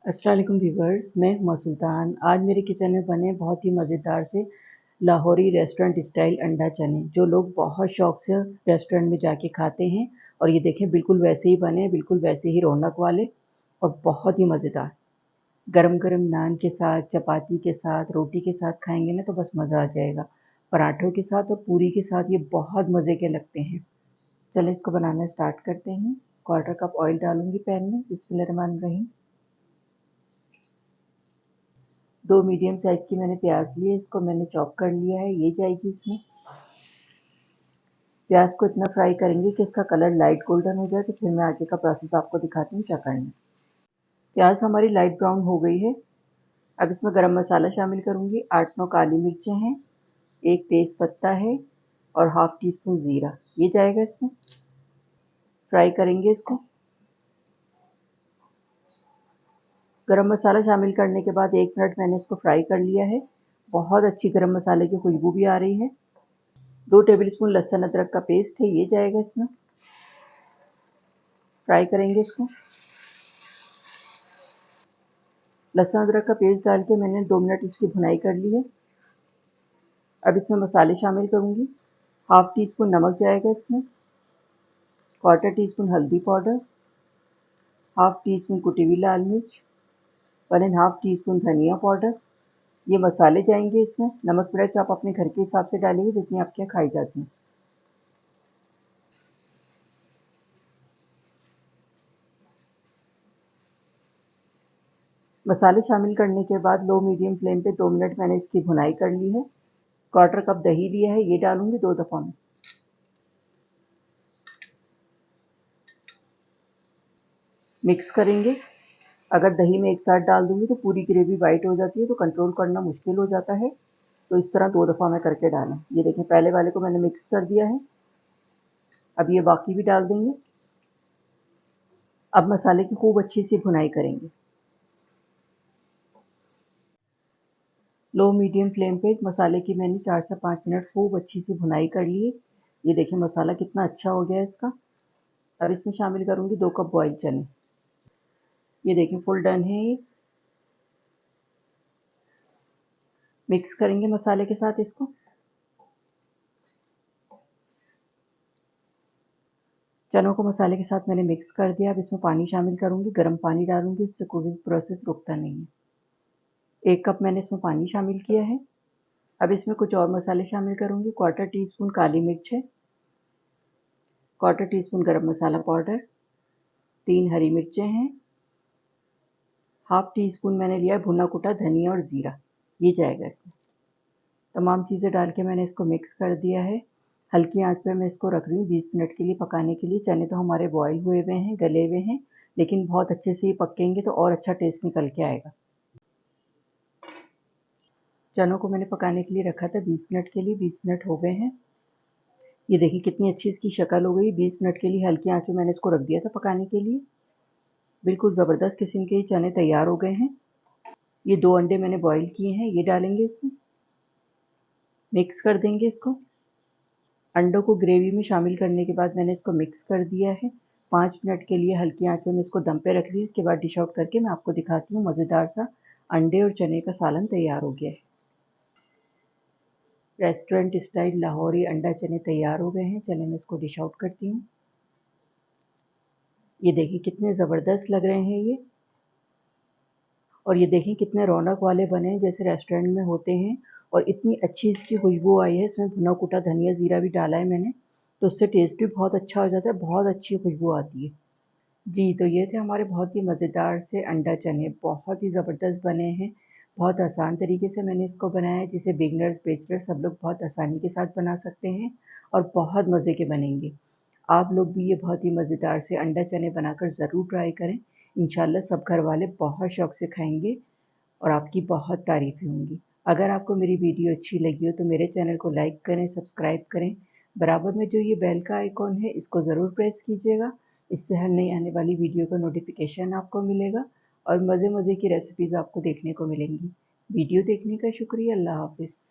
अस्सलाम वालेकुम व्यूवर्स, मैं हुमा सुल्तान। आज मेरे किचन में बने बहुत ही मज़ेदार से लाहौरी रेस्टोरेंट स्टाइल अंडा चने, जो लोग बहुत शौक से रेस्टोरेंट में जाके खाते हैं। और ये देखें, बिल्कुल वैसे ही बने, बिल्कुल वैसे ही रौनक वाले और बहुत ही मज़ेदार। गरम गरम नान के साथ, चपाती के साथ, रोटी के साथ खाएंगे ना तो बस मज़ा आ जाएगा। पराठों के साथ और पूरी के साथ ये बहुत मज़े के लगते हैं। चलिए इसको बनाना स्टार्ट करते हैं। 1/4 कप ऑयल डालूंगी पैन में। बिस्मिल्लाहिर्रहमानिर्रहीम। 2 मीडियम साइज़ की मैंने प्याज ली है, इसको मैंने चॉप कर लिया है। ये जाएगी इसमें। प्याज को इतना फ्राई करेंगे कि इसका कलर लाइट गोल्डन हो जाए, तो फिर मैं आगे का प्रोसेस आपको दिखाती हूँ क्या करना है। प्याज हमारी लाइट ब्राउन हो गई है। अब इसमें गरम मसाला शामिल करूँगी। 8-9 काली मिर्चें हैं, 1 तेज़ पत्ता है और हाफ टी स्पून ज़ीरा, ये जाएगा इसमें। फ्राई करेंगे इसको। गरम मसाला शामिल करने के बाद 1 मिनट मैंने इसको फ्राई कर लिया है। बहुत अच्छी गरम मसाले की खुशबू भी आ रही है। 2 टेबलस्पून लहसुन अदरक का पेस्ट है, ये जाएगा इसमें। फ्राई करेंगे इसको। लहसुन अदरक का पेस्ट डाल के मैंने 2 मिनट इसकी भुनाई कर ली है। अब इसमें मसाले शामिल करूँगी। हाफ टी स्पून नमक जाएगा इसमें, 1/4 टीस्पून हल्दी पाउडर, हाफ टी स्पून कुटी हुई लाल मिर्च, 1½ टीस्पून धनिया पाउडर। ये मसाले जाएंगे इसमें। नमक मिर्च आप अपने घर के हिसाब से डालिए जितनी आपके यहाँ खाई जाती हैं। मसाले शामिल करने के बाद लो मीडियम फ्लेम पे 2 मिनट मैंने इसकी भुनाई कर ली है। 1/4 कप दही लिया है, ये डालूंगी 2 दफ़ा में। मिक्स करेंगे। अगर दही में एक साथ डाल दूंगी तो पूरी ग्रेवी वाइट हो जाती है, तो कंट्रोल करना मुश्किल हो जाता है। तो इस तरह 2 दफ़ा में करके डालें। ये देखें, पहले वाले को मैंने मिक्स कर दिया है। अब ये बाकी भी डाल देंगे। अब मसाले की खूब अच्छी सी भुनाई करेंगे। लो मीडियम फ्लेम पे मसाले की मैंने 4 से 5 मिनट खूब अच्छी सी भुनाई कर ली है। ये देखें मसाला कितना अच्छा हो गया है इसका। अब इसमें शामिल करूँगी 2 कप बॉयल चने। ये देखें फुल डन है ये। मिक्स करेंगे मसाले के साथ इसको। चनों को मसाले के साथ मैंने मिक्स कर दिया। अब इसमें पानी शामिल करूँगी, गर्म पानी डालूँगी, उससे कुकिंग प्रोसेस रुकता नहीं है। 1 कप मैंने इसमें पानी शामिल किया है। अब इसमें कुछ और मसाले शामिल करूँगी। 1/4 टीस्पून काली मिर्च है, 1/4 टीस्पून गरम मसाला पाउडर, 3 हरी मिर्चें हैं, हाफ टी स्पून मैंने लिया भुना कुटा धनिया और ज़ीरा, ये जाएगा इसमें। तमाम चीज़ें डाल के मैंने इसको मिक्स कर दिया है। हल्की आंच पे मैं इसको रख रही हूँ 20 मिनट के लिए पकाने के लिए। चने तो हमारे बॉयल हुए हुए हैं, गले हुए हैं, लेकिन बहुत अच्छे से ये पकेंगे तो और अच्छा टेस्ट निकल के आएगा। चनों को मैंने पकाने के लिए रखा था 20 मिनट के लिए। 20 मिनट हो गए हैं। ये देखिए कितनी अच्छी इसकी शक्ल हो गई। 20 मिनट के लिए हल्की आंच पे मैंने इसको रख दिया था पकाने के लिए। बिल्कुल ज़बरदस्त किस्म के चने तैयार हो गए हैं। ये 2 अंडे मैंने बॉईल किए हैं, ये डालेंगे इसमें। मिक्स कर देंगे इसको। अंडों को ग्रेवी में शामिल करने के बाद मैंने इसको मिक्स कर दिया है। 5 मिनट के लिए हल्की आंच में मैं इसको दम पे रख ली। इसके बाद डिश आउट करके मैं आपको दिखाती हूँ। मज़ेदार सा अंडे और चने का सालन तैयार हो गया है। रेस्टोरेंट स्टाइल लाहौरी अंडा चने तैयार हो गए हैं। चलिए मैं इसको डिश आउट करती हूँ। ये देखिए कितने ज़बरदस्त लग रहे हैं ये। और ये देखें कितने रौनक वाले बने हैं जैसे रेस्टोरेंट में होते हैं। और इतनी अच्छी इसकी खुशबू आई है। इसमें भुना कुटा धनिया ज़ीरा भी डाला है मैंने, तो उससे टेस्ट भी बहुत अच्छा हो जाता है, बहुत अच्छी खुशबू आती है। जी, तो ये थे हमारे बहुत ही मज़ेदार से अंडा चने, बहुत ही ज़बरदस्त बने हैं। बहुत आसान तरीके से मैंने इसको बनाया है, जिसे बिगिनर्स, बैचलर्स सब लोग बहुत आसानी के साथ बना सकते हैं और बहुत मज़े के बनेंगे। आप लोग भी ये बहुत ही मज़ेदार से अंडा चने बनाकर ज़रूर ट्राई करें। इंशाल्लाह सब घरवाले बहुत शौक़ से खाएँगे और आपकी बहुत तारीफ़ें होंगी। अगर आपको मेरी वीडियो अच्छी लगी हो तो मेरे चैनल को लाइक करें, सब्सक्राइब करें। बराबर में जो ये बेल का आइकॉन है इसको ज़रूर प्रेस कीजिएगा। इससे हर नई आने वाली वीडियो का नोटिफिकेशन आपको मिलेगा और मज़े-मज़े की रेसिपीज़ आपको देखने को मिलेंगी। वीडियो देखने का शुक्रिया। अल्लाह हाफ़िज़।